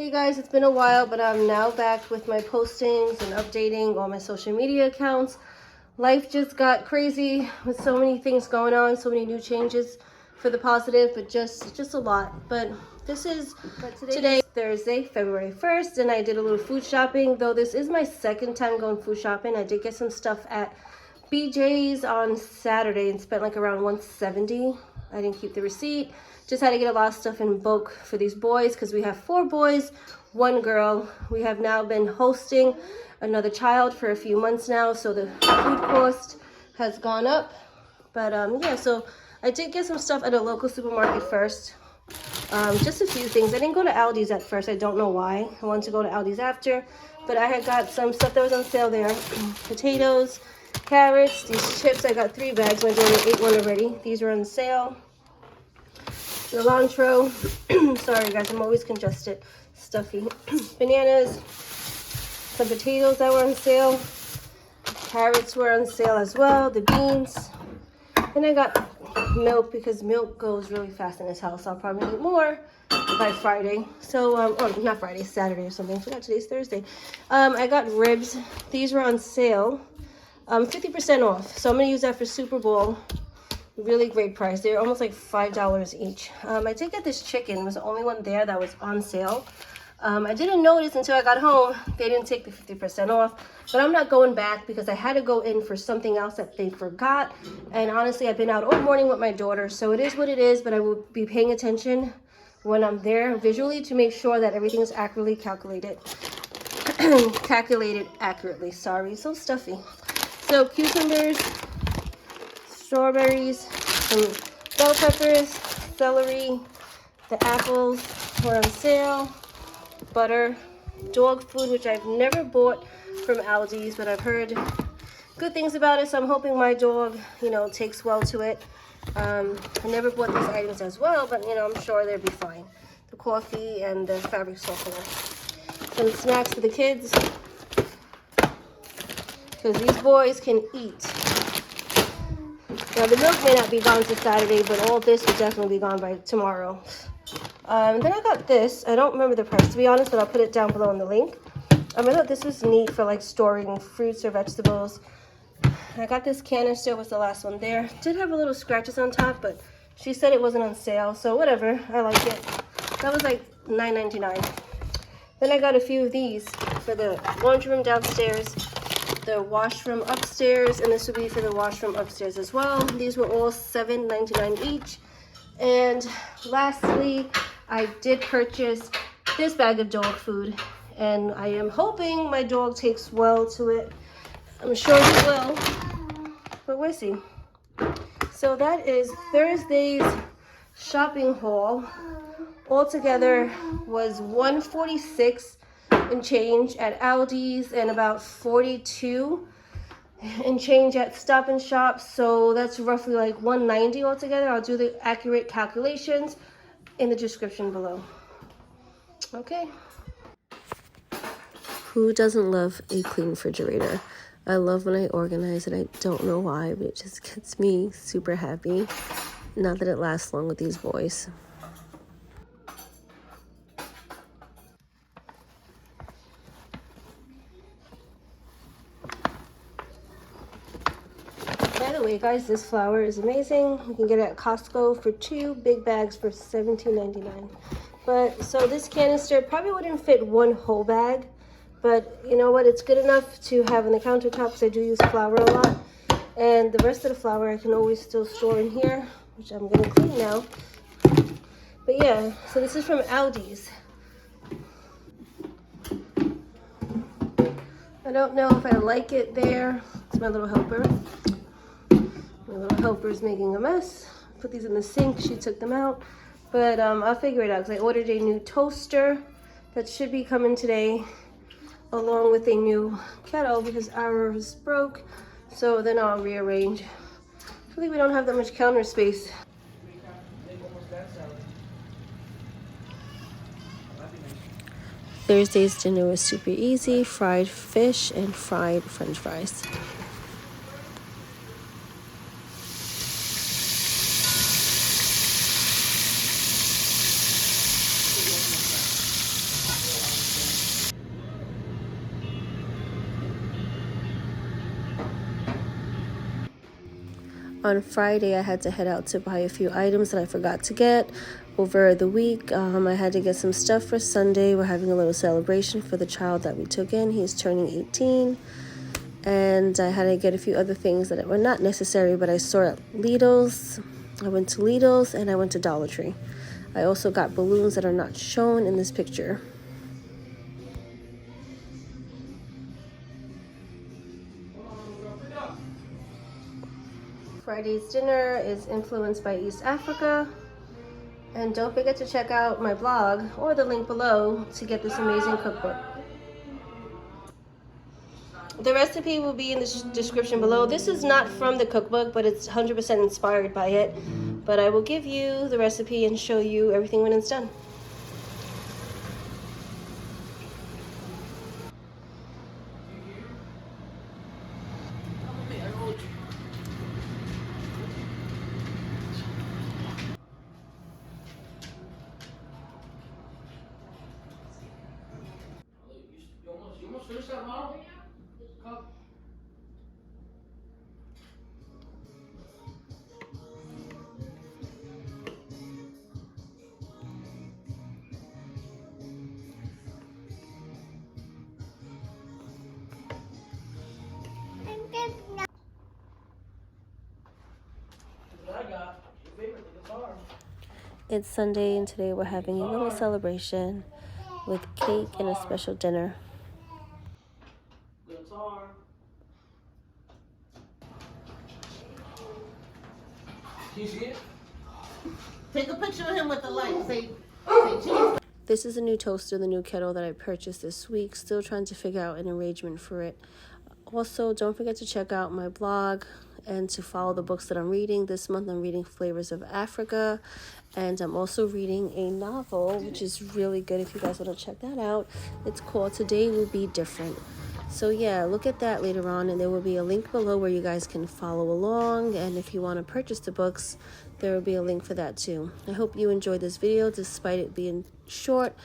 Hey guys, it's been a while, but I'm now back with my postings and updating all my social media accounts. Life just got crazy with so many things going on, so many new changes for the positive, but just a lot. But today is Thursday, February 1st, and I did a little food shopping, though this is my second time going food shopping. I did get some stuff at BJ's on Saturday and spent like around $170. I didn't keep the receipt. Just had to get a lot of stuff in bulk for these boys because we have 4 boys, 1 girl. We have now been hosting another child for a few months now, so the food cost has gone up. But yeah, so I did get some stuff at a local supermarket first. Just a few things. I didn't go to ALDIs at first. I don't know why. I wanted to go to ALDIs after, but I had got some stuff that was on sale there. Potatoes, carrots, these chips. I got 3 bags. My daughter ate one already. These were on sale. Cilantro. Sorry guys, I'm always congested, stuffy. Bananas, some potatoes that were on sale. Carrots were on sale as well. The beans. And I got milk because milk goes really fast in this house. I'll probably need more by Friday. So, or not Friday, Saturday or something. I forgot today's Thursday. I got ribs. These were on sale. 50% off. So I'm going to use that for Super Bowl. Really great price. They're almost like $5 each. I did get this chicken. It was the only one there that was on sale. I didn't notice until I got home they didn't take the 50% off, but I'm not going back because I had to go in for something else that they forgot. And honestly, I've been out all morning with my daughter, so it is what it is, but I will be paying attention when I'm there visually to make sure that everything is accurately calculated. Calculated accurately, sorry, so stuffy. So cucumbers, strawberries, some bell peppers, celery, the apples were on sale, butter, dog food, which I've never bought from ALDIs, but I've heard good things about it, so I'm hoping my dog, takes well to it. I never bought these items as well, but, I'm sure they'll be fine. The coffee and the fabric softener. Some snacks for the kids, because these boys can eat. Now, the milk may not be gone till Saturday, but all this will definitely be gone by tomorrow. Then I got this. I don't remember the price, to be honest, but I'll put it down below in the link. I thought this was neat for, like, storing fruits or vegetables. I got this canister, was the last one there. Did have a little scratches on top, but she said it wasn't on sale, so whatever. I like it. That was, like, $9.99. Then I got a few of these for the laundry room downstairs, the washroom upstairs, and this would be for the washroom upstairs as well. These were all $7.99 each. And lastly, I did purchase this bag of dog food, and I am hoping my dog takes well to it. I'm sure he will, but we'll see. So that is Thursday's shopping haul. Altogether was $146 and change at ALDIs and about $42 and change at Stop and Shop, so that's roughly like $190 altogether. I'll do the accurate calculations in the description below. Okay. Who doesn't love a clean refrigerator? I love when I organize it. I don't know why, but it just gets me super happy. Not that it lasts long with these boys. By the way, guys, this flour is amazing. You can get it at Costco for 2 big bags for $17.99. But so this canister probably wouldn't fit 1 whole bag, but you know what? It's good enough to have on the countertop because I do use flour a lot. And the rest of the flour I can always still store in here, which I'm going to clean now. But yeah, so this is from ALDIs. I don't know if I like it there. It's my little helper. My little helper's making a mess. Put these in the sink. She took them out. But I'll figure it out because I ordered a new toaster that should be coming today, along with a new kettle because ours broke. So then I'll rearrange. Hopefully we don't have that much counter space. Thursday's dinner was super easy. Fried fish and fried French fries. On Friday, I had to head out to buy a few items that I forgot to get over the week. I had to get some stuff for Sunday. We're having a little celebration for the child that we took in. He's turning 18. And I had to get a few other things that were not necessary, but I saw at Lidl's. I went to Lidl's and I went to Dollar Tree. I also got balloons that are not shown in this picture. Friday's dinner is influenced by East Africa. And don't forget to check out my blog or the link below to get this amazing cookbook. The recipe will be in the description below. This is not from the cookbook, but it's 100% inspired by it. But I will give you the recipe and show you everything when it's done. You almost finished that model? Come. It's Sunday and today we're having a little celebration with cake and a special dinner. Guitar. Can you see it? Take a picture of him with the light. Say cheese. This is a new toaster, the new kettle that I purchased this week. Still trying to figure out an arrangement for it. Also, don't forget to check out my blog and to follow the books that I'm reading. This month I'm reading Flavors of Africa, and I'm also reading a novel, which is really good if you guys want to check that out. It's called Today Will Be Different. So yeah, look at that later on, and there will be a link below where you guys can follow along, and if you want to purchase the books, there will be a link for that too. I hope you enjoyed this video despite it being short.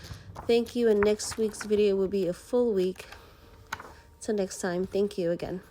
Thank you, and next week's video will be a full week. Till next time, thank you again.